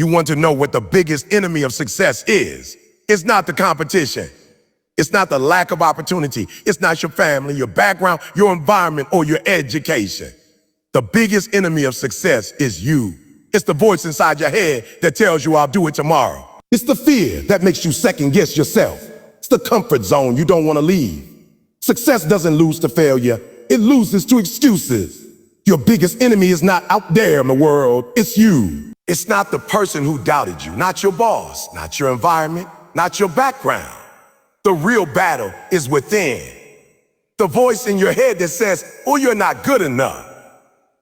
You want to know what the biggest enemy of success is. It's not the competition. It's not the lack of opportunity. It's not your family, your background, your environment, or your education. The biggest enemy of success is you. It's the voice inside your head that tells you I'll do it tomorrow. It's the fear that makes you second guess yourself. It's the comfort zone you don't want to leave. Success doesn't lose to failure. It loses to excuses. Your biggest enemy is not out there in the world. It's you. It's not the person who doubted you, not your boss, not your environment, not your background. The real battle is within. The voice in your head that says, oh, you're not good enough.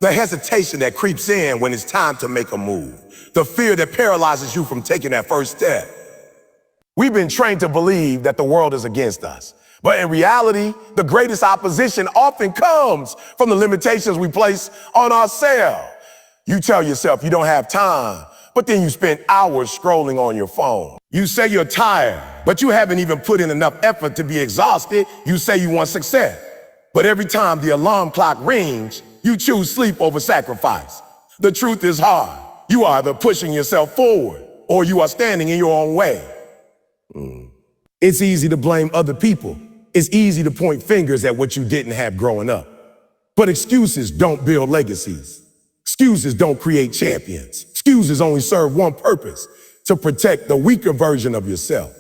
The hesitation that creeps in when it's time to make a move. The fear that paralyzes you from taking that first step. We've been trained to believe that the world is against us. But in reality, the greatest opposition often comes from the limitations we place on ourselves. You tell yourself you don't have time, but then you spend hours scrolling on your phone. You say you're tired, but you haven't even put in enough effort to be exhausted. You say you want success, but every time the alarm clock rings, you choose sleep over sacrifice. The truth is hard. You are either pushing yourself forward or you are standing in your own way. It's easy to blame other people. It's easy to point fingers at what you didn't have growing up. But excuses don't build legacies. Excuses don't create champions. Excuses only serve one purpose: to protect the weaker version of yourself.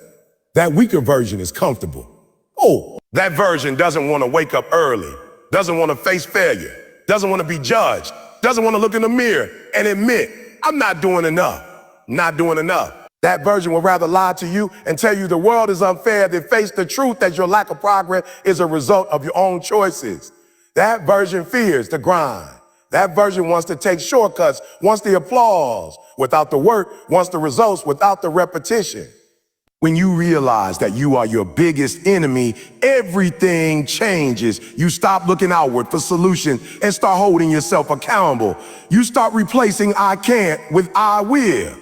That weaker version is comfortable. Oh, that version doesn't want to wake up early, doesn't want to face failure, doesn't want to be judged, doesn't want to look in the mirror and admit, I'm not doing enough, not doing enough. That version would rather lie to you and tell you the world is unfair than face the truth that your lack of progress is a result of your own choices. That version fears the grind. That version wants to take shortcuts, wants the applause without the work, wants the results without the repetition. When you realize that you are your biggest enemy, everything changes. You stop looking outward for solutions and start holding yourself accountable. You start replacing I can't with I will.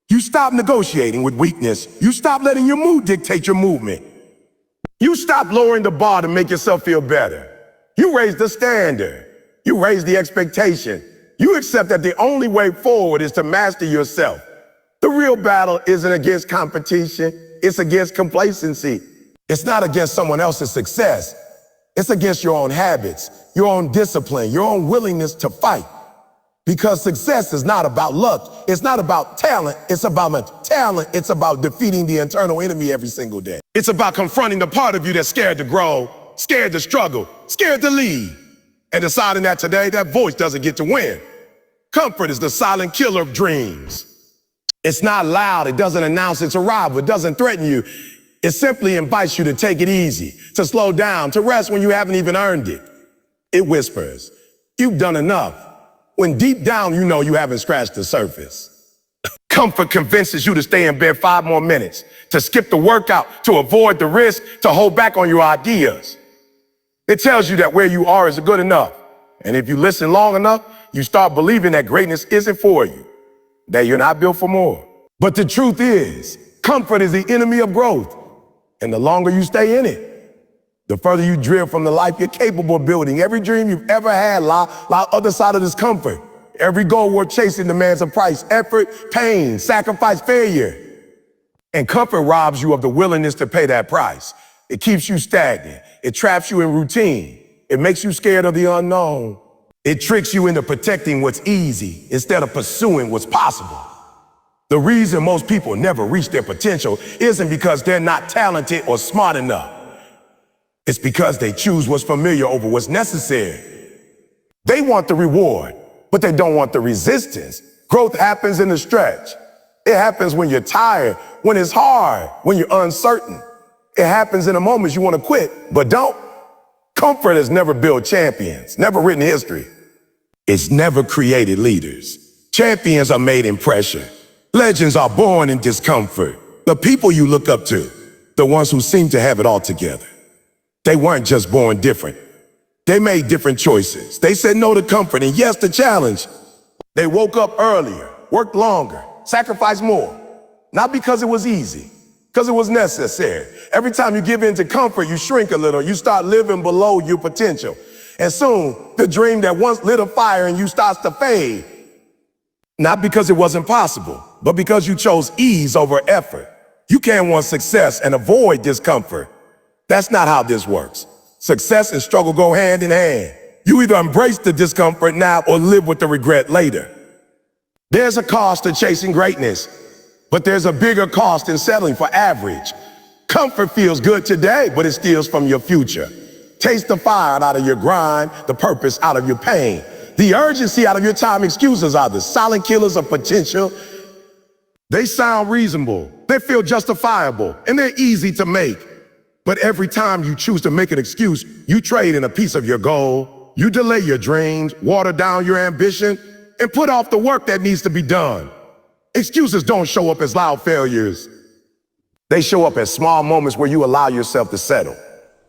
You stop negotiating with weakness. You stop letting your mood dictate your movement. You stop lowering the bar to make yourself feel better. You raise the standard. You raise the expectation. You accept that the only way forward is to master yourself. The real battle isn't against competition. It's against complacency. It's not against someone else's success. It's against your own habits, your own discipline, your own willingness to fight. Because success is not about luck. It's not about talent. It's about talent. It's about defeating the internal enemy every single day. It's about confronting the part of you that's scared to grow, scared to struggle, scared to lead, and deciding that today that voice doesn't get to win. Comfort is the silent killer of dreams. It's not loud. It doesn't announce its arrival. It doesn't threaten you. It simply invites you to take it easy, to slow down, to rest when you haven't even earned it. It whispers, you've done enough, when deep down you know you haven't scratched the surface. Comfort convinces you to stay in bed 5 more minutes, to skip the workout, to avoid the risk, to hold back on your ideas. It tells you that where you are is good enough. And if you listen long enough, you start believing that greatness isn't for you, that you're not built for more. But the truth is, comfort is the enemy of growth. And the longer you stay in it, the further you drift from the life you're capable of building. Every dream you've ever had lie other side of discomfort. Every goal worth chasing demands a price: effort, pain, sacrifice, failure. And comfort robs you of the willingness to pay that price. It keeps you stagnant. It traps you in routine. It makes you scared of the unknown. It tricks you into protecting what's easy instead of pursuing what's possible. The reason most people never reach their potential isn't because they're not talented or smart enough. It's because they choose what's familiar over what's necessary. They want the reward, but they don't want the resistance. Growth happens in the stretch. It happens when you're tired, when it's hard, when you're uncertain. It happens in the moments you want to quit, but don't. Comfort has never built champions, never written history. It's never created leaders. Champions are made in pressure. Legends are born in discomfort. The people you look up to, the ones who seem to have it all together, they weren't just born different. They made different choices. They said no to comfort and yes to challenge. They woke up earlier, worked longer, sacrificed more. Not because it was easy, because it was necessary. Every time you give in to comfort, you shrink a little. You start living below your potential. And soon, the dream that once lit a fire in you starts to fade. Not because it wasn't possible, but because you chose ease over effort. You can't want success and avoid discomfort. That's not how this works. Success and struggle go hand in hand. You either embrace the discomfort now or live with the regret later. There's a cost to chasing greatness, but there's a bigger cost in settling for average. Comfort feels good today, but it steals from your future. Taste the fire out of your grind, the purpose out of your pain. The urgency out of your time. Excuses are the silent killers of potential. They sound reasonable, they feel justifiable, and they're easy to make. But every time you choose to make an excuse, you trade in a piece of your goal. You delay your dreams, water down your ambition, and put off the work that needs to be done. Excuses don't show up as loud failures. They show up as small moments where you allow yourself to settle.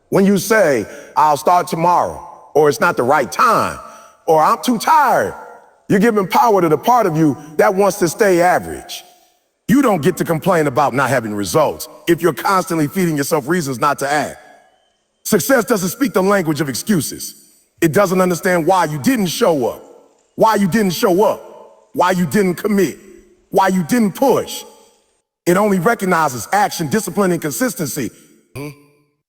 When you say, I'll start tomorrow, or it's not the right time, or I'm too tired, you're giving power to the part of you that wants to stay average. You don't get to complain about not having results if you're constantly feeding yourself reasons not to act. Success doesn't speak the language of excuses. It doesn't understand why you didn't show up, why you didn't show up, why you didn't commit, why you didn't push. It only recognizes action, discipline, and consistency.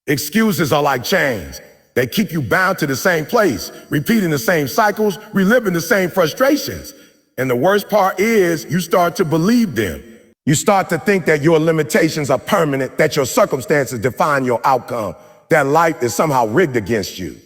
Excuses are like chains. They keep you bound to the same place, repeating the same cycles, reliving the same frustrations. And the worst part is you start to believe them. You start to think that your limitations are permanent, that your circumstances define your outcome, that life is somehow rigged against you.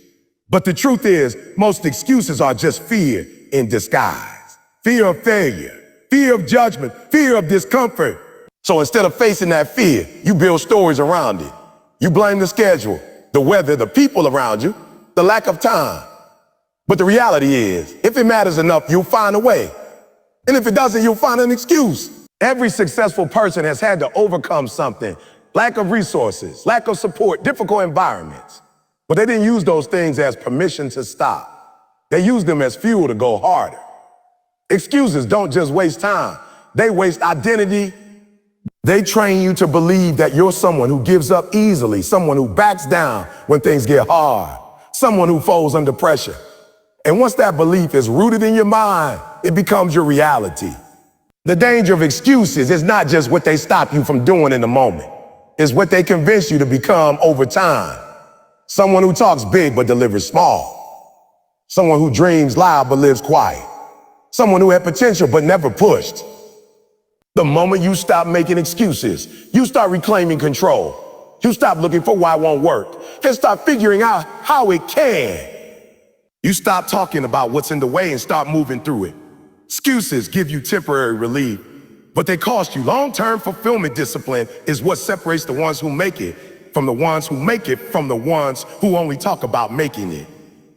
But the truth is, most excuses are just fear in disguise. Fear of failure, fear of judgment, fear of discomfort. So instead of facing that fear, you build stories around it. You blame the schedule, the weather, the people around you, the lack of time. But the reality is, if it matters enough, you'll find a way. And if it doesn't, you'll find an excuse. Every successful person has had to overcome something. Lack of resources, lack of support, difficult environments. But they didn't use those things as permission to stop. They used them as fuel to go harder. Excuses don't just waste time. They waste identity. They train you to believe that you're someone who gives up easily, someone who backs down when things get hard, someone who folds under pressure. And once that belief is rooted in your mind, it becomes your reality. The danger of excuses is not just what they stop you from doing in the moment. It's what they convince you to become over time. Someone who talks big but delivers small. Someone who dreams loud but lives quiet. Someone who had potential but never pushed. The moment you stop making excuses, you start reclaiming control. You stop looking for why it won't work and start figuring out how it can. You stop talking about what's in the way and start moving through it. Excuses give you temporary relief, but they cost you long-term fulfillment. Discipline is what separates the ones who make it from the ones who make it from the ones who only talk about making it.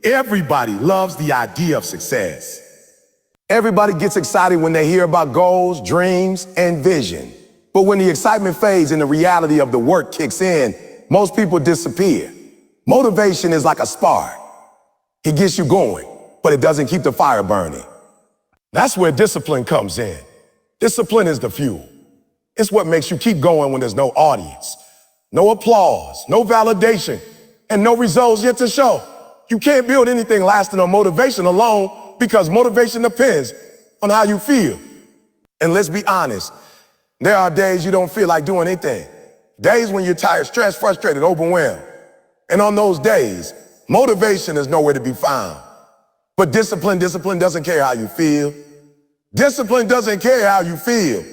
Everybody loves the idea of success. Everybody gets excited when they hear about goals, dreams, and vision. But when the excitement fades and the reality of the work kicks in, most people disappear. Motivation is like a spark. It gets you going, but it doesn't keep the fire burning. That's where discipline comes in. Discipline is the fuel. It's what makes you keep going when there's no audience, no applause, no validation, and no results yet to show. You can't build anything lasting on motivation alone because motivation depends on how you feel. And let's be honest, there are days you don't feel like doing anything. Days when you're tired, stressed, frustrated, overwhelmed. And on those days, motivation is nowhere to be found. But discipline doesn't care how you feel. Discipline doesn't care how you feel.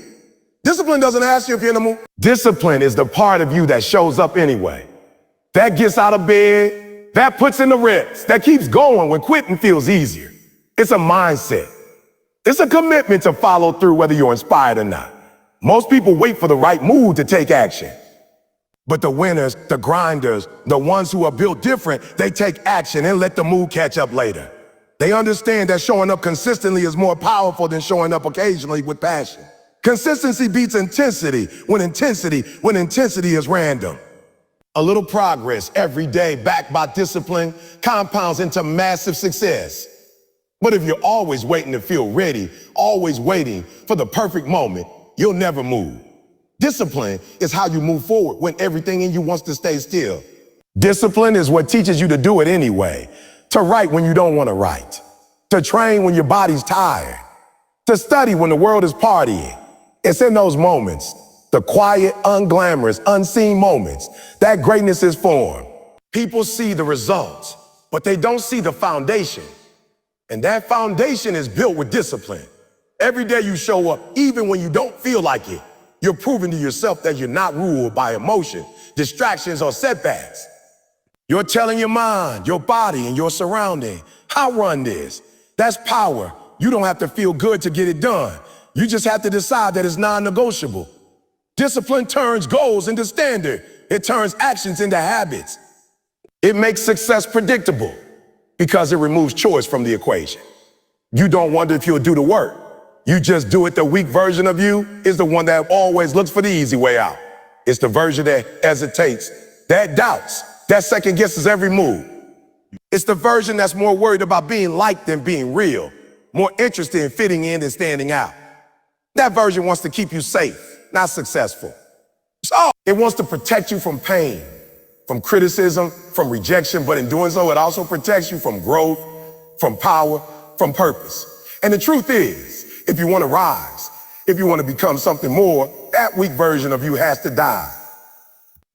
Discipline doesn't ask you if you're in the mood. Discipline is the part of you that shows up anyway. That gets out of bed, that puts in the reps, that keeps going when quitting feels easier. It's a mindset. It's a commitment to follow through whether you're inspired or not. Most people wait for the right mood to take action. But the winners, the grinders, the ones who are built different, they take action and let the mood catch up later. They understand that showing up consistently is more powerful than showing up occasionally with passion. Consistency beats intensity when intensity is random. A little progress every day backed by discipline compounds into massive success. But if you're always waiting to feel ready, always waiting for the perfect moment, you'll never move. Discipline is how you move forward when everything in you wants to stay still. Discipline is what teaches you to do it anyway. To write when you don't want to write. To train when your body's tired. to study when the world is partying. It's in those moments, the quiet, unglamorous, unseen moments, that greatness is formed. People see the results, but they don't see the foundation. And that foundation is built with discipline. Every day you show up, even when you don't feel like it, you're proving to yourself that you're not ruled by emotion, distractions, or setbacks. You're telling your mind, your body, and your surrounding, I run this. That's power. You don't have to feel good to get it done. You just have to decide that it's non-negotiable. Discipline turns goals into standard. It turns actions into habits. It makes success predictable because it removes choice from the equation. You don't wonder if you'll do the work. You just do it. The weak version of you is the one that always looks for the easy way out. It's the version that hesitates, that doubts, that second guesses every move. It's the version that's more worried about being liked than being real, more interested in fitting in than standing out. That version wants to keep you safe, not successful. So it wants to protect you from pain, from criticism, from rejection, but in doing so, it also protects you from growth, from power, from purpose. And the truth is, if you want to rise, if you want to become something more, that weak version of you has to die.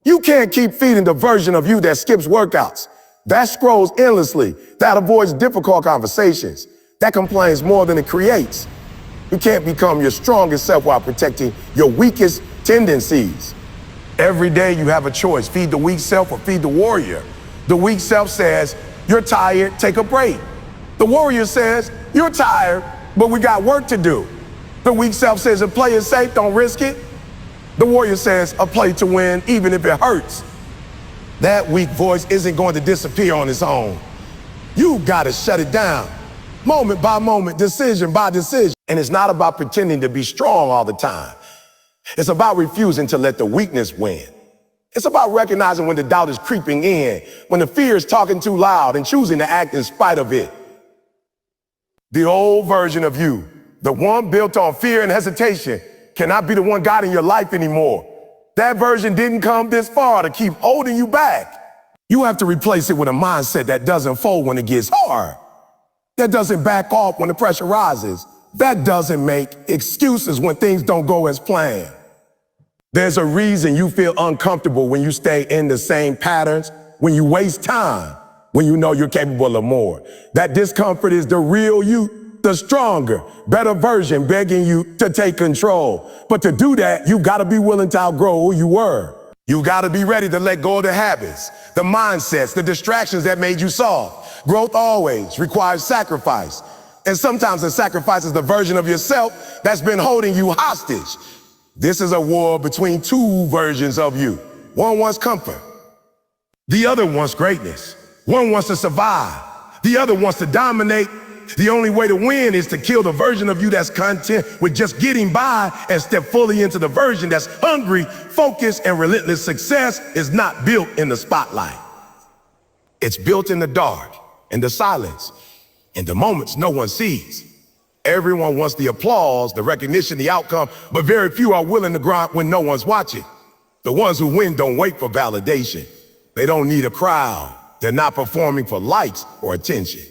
You can't keep feeding the version of you that skips workouts, that scrolls endlessly, that avoids difficult conversations, that complains more than it creates. You can't become your strongest self while protecting your weakest tendencies. Every day you have a choice, feed the weak self or feed the warrior. The weak self says, you're tired, take a break. The warrior says, you're tired, but we got work to do. The weak self says, a play is safe, don't risk it. The warrior says, a play to win, even if it hurts. That weak voice isn't going to disappear on its own. You gotta shut it down, moment by moment, decision by decision. And it's not about pretending to be strong all the time. It's about refusing to let the weakness win. It's about recognizing when the doubt is creeping in, when the fear is talking too loud, and choosing to act in spite of it. The old version of you, the one built on fear and hesitation, cannot be the one guiding your life anymore. That version didn't come this far to keep holding you back. You have to replace it with a mindset that doesn't fold when it gets hard, that doesn't back off when the pressure rises, that doesn't make excuses when things don't go as planned. There's a reason you feel uncomfortable when you stay in the same patterns, when you waste time, when you know you're capable of more. That discomfort is the real you, the stronger, better version begging you to take control. But to do that, you've got to be willing to outgrow who you were. You've got to be ready to let go of the habits, the mindsets, the distractions that made you soft. Growth always requires sacrifice. And sometimes the sacrifice is the version of yourself that's been holding you hostage. This is a war between two versions of you. One wants comfort. The other wants greatness. One wants to survive. The other wants to dominate. The only way to win is to kill the version of you that's content with just getting by and step fully into the version that's hungry, focused, and relentless. Success is not built in the spotlight. It's built in the dark, in the silence, in the moments no one sees. Everyone wants the applause, the recognition, the outcome, but very few are willing to grind when no one's watching. The ones who win don't wait for validation. They don't need a crowd. They're not performing for likes or attention.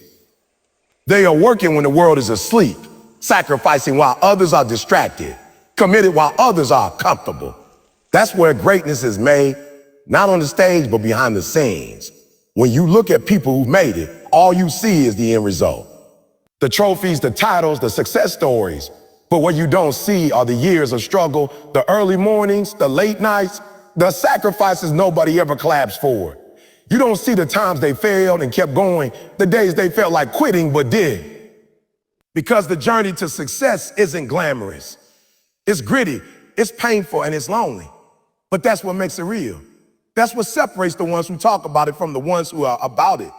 They are working when the world is asleep, sacrificing while others are distracted, committed while others are comfortable. That's where greatness is made, not on the stage, but behind the scenes. When you look at people who've made it, all you see is the end result. The trophies, the titles, the success stories. But what you don't see are the years of struggle, the early mornings, the late nights, the sacrifices nobody ever claps for. You don't see the times they failed and kept going, the days they felt like quitting but did. Because the journey to success isn't glamorous. It's gritty, it's painful, and it's lonely. But that's what makes it real. That's what separates the ones who talk about it from the ones who are about it.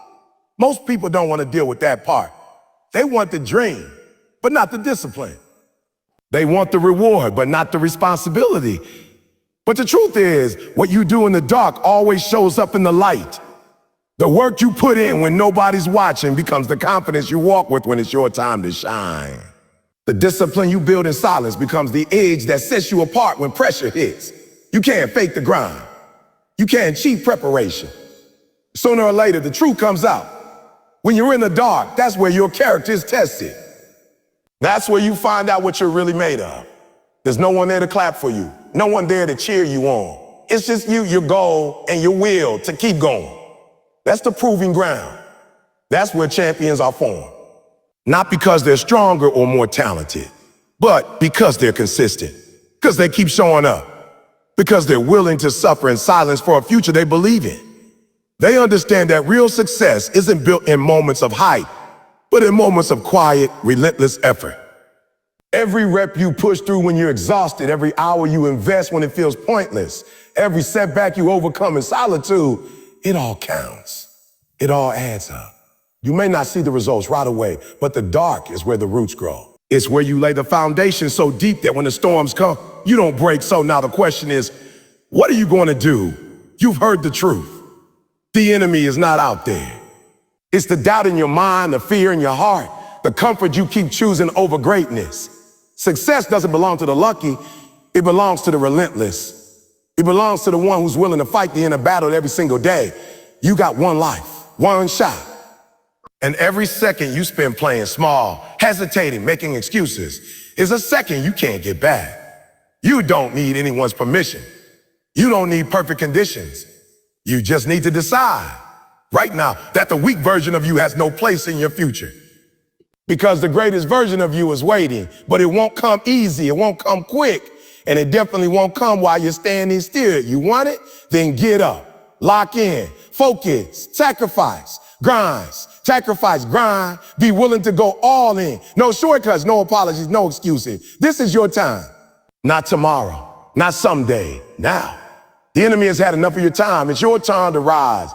Most people don't want to deal with that part. They want the dream, but not the discipline. They want the reward, but not the responsibility. But the truth is, what you do in the dark always shows up in the light. The work you put in when nobody's watching becomes the confidence you walk with when it's your time to shine. The discipline you build in silence becomes the edge that sets you apart when pressure hits. You can't fake the grind. You can't cheat preparation. Sooner or later, the truth comes out. When you're in the dark, that's where your character is tested. That's where you find out what you're really made of. There's no one there to clap for you. No one there to cheer you on. It's just you, your goal, and your will to keep going. That's the proving ground. That's where champions are formed. Not because they're stronger or more talented, but because they're consistent. Because they keep showing up. Because they're willing to suffer in silence for a future they believe in. They understand that real success isn't built in moments of hype, but in moments of quiet, relentless effort. Every rep you push through when you're exhausted, every hour you invest when it feels pointless, every setback you overcome in solitude, it all counts. It all adds up. You may not see the results right away, but the dark is where the roots grow. It's where you lay the foundation so deep that when the storms come, you don't break. So now the question is, what are you going to do? You've heard the truth. The enemy is not out there. It's the doubt in your mind, the fear in your heart, the comfort you keep choosing over greatness. Success doesn't belong to the lucky, it belongs to the relentless. It belongs to the one who's willing to fight the inner battle every single day. You got one life, one shot. And every second you spend playing small, hesitating, making excuses, is a second you can't get back. You don't need anyone's permission. You don't need perfect conditions. You just need to decide right now that the weak version of you has no place in your future. Because the greatest version of you is waiting, but it won't come easy, it won't come quick, and it definitely won't come while you're standing still. You want it? Then get up, lock in, focus, sacrifice, grind, be willing to go all in. No shortcuts, no apologies, no excuses. This is your time. Not tomorrow, not someday, now. The enemy has had enough of your time. It's your time to rise.